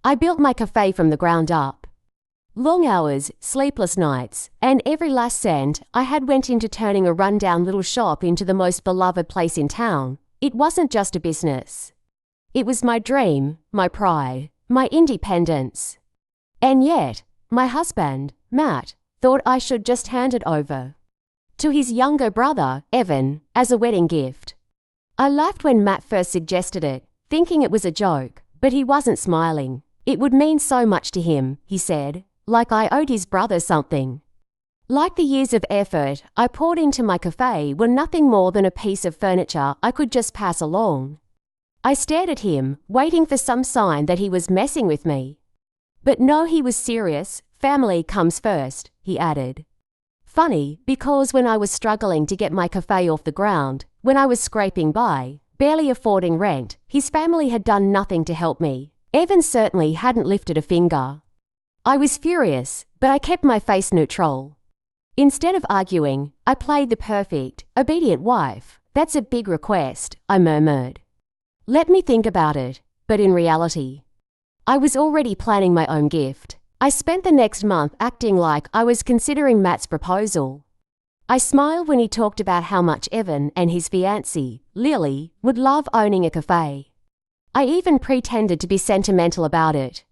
I built my cafe from the ground up. Long hours, sleepless nights, and every last cent I had went into turning a rundown little shop into the most beloved place in town. It wasn't just a business. It was my dream, my pride, my independence. And yet, my husband, Matt, thought I should just hand it over to his younger brother, Evan, as a wedding gift. I laughed when Matt first suggested it, thinking it was a joke, but he wasn't smiling. It would mean so much to him, he said, like I owed his brother something. Like the years of effort I poured into my cafe were nothing more than a piece of furniture I could just pass along. I stared at him, waiting for some sign that he was messing with me. But no, he was serious. Family comes first, he added. Funny, because when I was struggling to get my cafe off the ground, when I was scraping by, barely affording rent, his family had done nothing to help me. Evan certainly hadn't lifted a finger. I was furious, but I kept my face neutral. Instead of arguing, I played the perfect, obedient wife. That's a big request, I murmured. Let me think about it, but in reality, I was already planning my own gift. I spent the next month acting like I was considering Matt's proposal. I smiled when he talked about how much Evan and his fiancée, Lily, would love owning a cafe. I even pretended to be sentimental about it.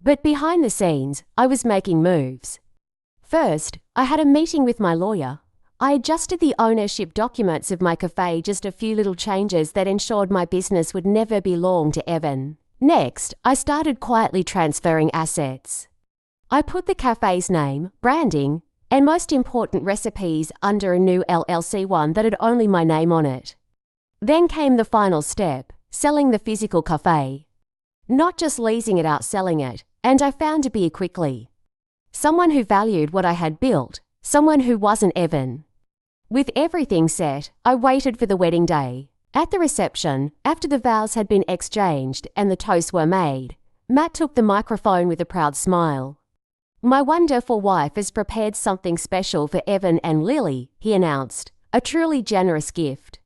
But behind the scenes, I was making moves. First, I had a meeting with my lawyer. I adjusted the ownership documents of my cafe, just a few little changes that ensured my business would never belong to Evan. Next, I started quietly transferring assets. I put the cafe's name, branding, and most important recipes under a new LLC, one that had only my name on it. Then came the final step, selling the physical cafe. Not just leasing it out, selling it, and I found a buyer quickly. Someone who valued what I had built, someone who wasn't Evan. With everything set, I waited for the wedding day. At the reception, after the vows had been exchanged and the toasts were made, Matt took the microphone with a proud smile. My wonderful wife has prepared something special for Evan and Lily, he announced, a truly generous gift.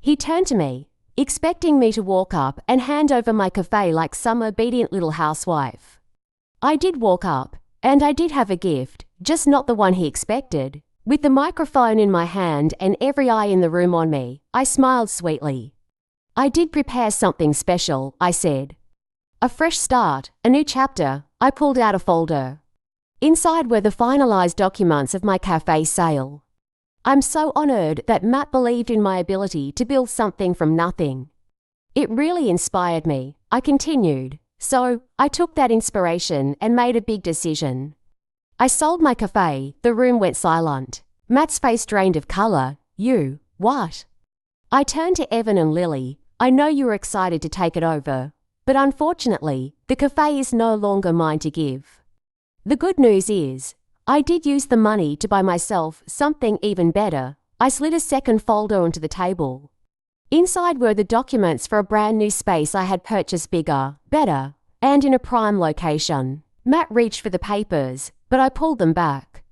He turned to me, expecting me to walk up and hand over my cafe like some obedient little housewife. I did walk up, and I did have a gift, just not the one he expected. With the microphone in my hand and every eye in the room on me, I smiled sweetly. I did prepare something special, I said. A fresh start, a new chapter. I pulled out a folder. Inside were the finalized documents of my cafe sale. I'm so honored that Matt believed in my ability to build something from nothing. It really inspired me, I continued. So, I took that inspiration and made a big decision. I sold my cafe. The room went silent. Matt's face drained of color. You, what? I turned to Evan and Lily. I know you were excited to take it over, but unfortunately, the cafe is no longer mine to give. The good news is, I did use the money to buy myself something even better. I slid a second folder onto the table. Inside were the documents for a brand new space I had purchased, bigger, better, and in a prime location. Matt reached for the papers, but I pulled them back.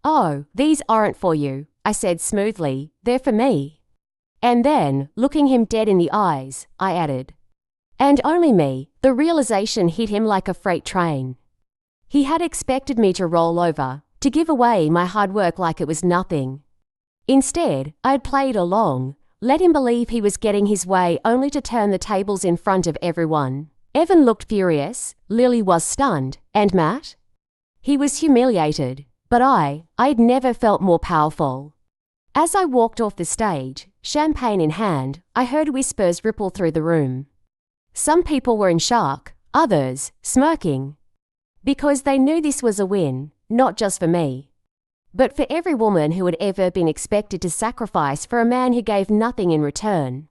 Oh, these aren't for you, I said smoothly. They're for me. And then, looking him dead in the eyes, I added, and only me. The realization hit him like a freight train. He had expected me to roll over, to give away my hard work like it was nothing. Instead, I had played along, let him believe he was getting his way, only to turn the tables in front of everyone. Evan looked furious, Lily was stunned, and Matt? He was humiliated, but I'd never felt more powerful. As I walked off the stage, champagne in hand, I heard whispers ripple through the room. Some people were in shock, others smirking, because they knew this was a win, not just for me, but for every woman who had ever been expected to sacrifice for a man who gave nothing in return.